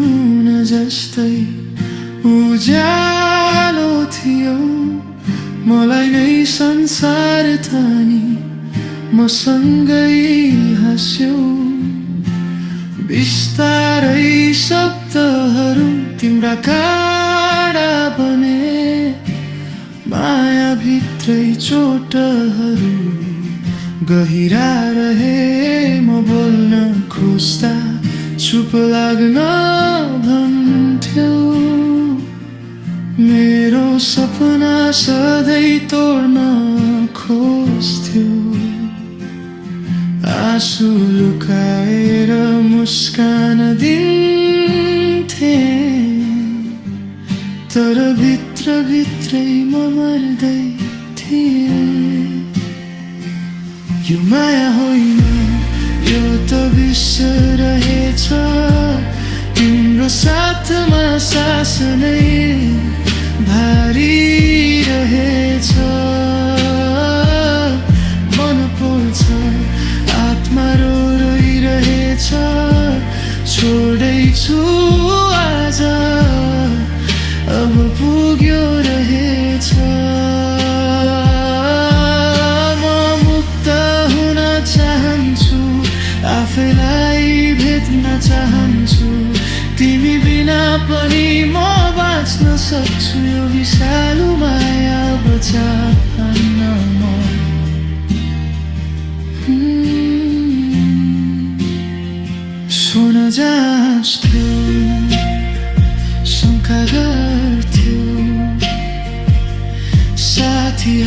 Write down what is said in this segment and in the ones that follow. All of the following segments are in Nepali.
जुन जस्तै उज्यालो थियो मलाई नै संसार थानी मसँगै हाँस्यौ बिस्तारै शब्दहरू तिम्रा काँडा बने माया भित्रै चोटहरू गहिरा रहे म बोल्न खोज्दा चुप लाग्न भन्थ्यौ मेरो सपना सधैँ तोड्न खोज्थ्यौ आँसु लुकाएर मुस्कान दिन्थे तर भित्र भित्रै म मर्दै थिएँ यो माया होइन यो त विष रहेछ तिम्रो साथमा सास नै भारी रहेछ मन पोल्छ आत्मा रोइरहेछ छोड्दैछु आज अब पुग्यो रहेछ म मुक्त हुन चाहन्छु आफैलाई भेट्न चाहन्छु तिमी बिना पनि म बाँच्न सक्छु यो विषालु माया बचान्न म सोना जस्तो शङ्का गर्थ्यौ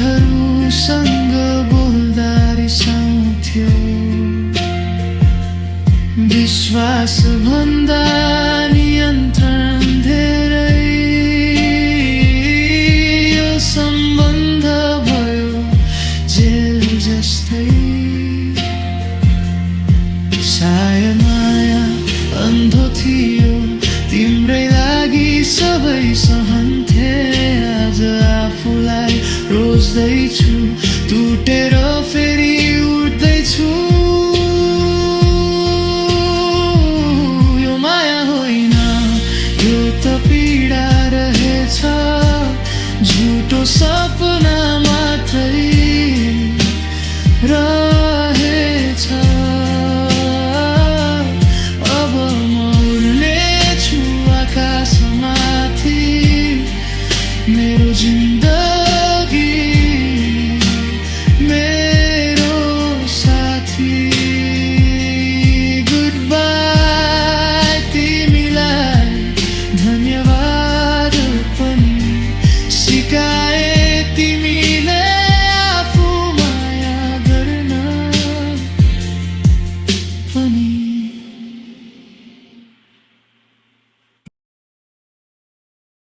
साथीहरूसँग बोल्दा रिसाउँथ्यौ विश्वास भन्दा नियन्त्रण धेरै यो सम्बन्ध भयो जेल जस्तै सायद माया अन्धो थियो तिम्रै लागि सबै सहन्थे आज आफूलाई रोज्दैछु टुटेर फेरि उठ्दैछु यो माया होइन यो त पीडा रहेछ झुटो सपना मात्रै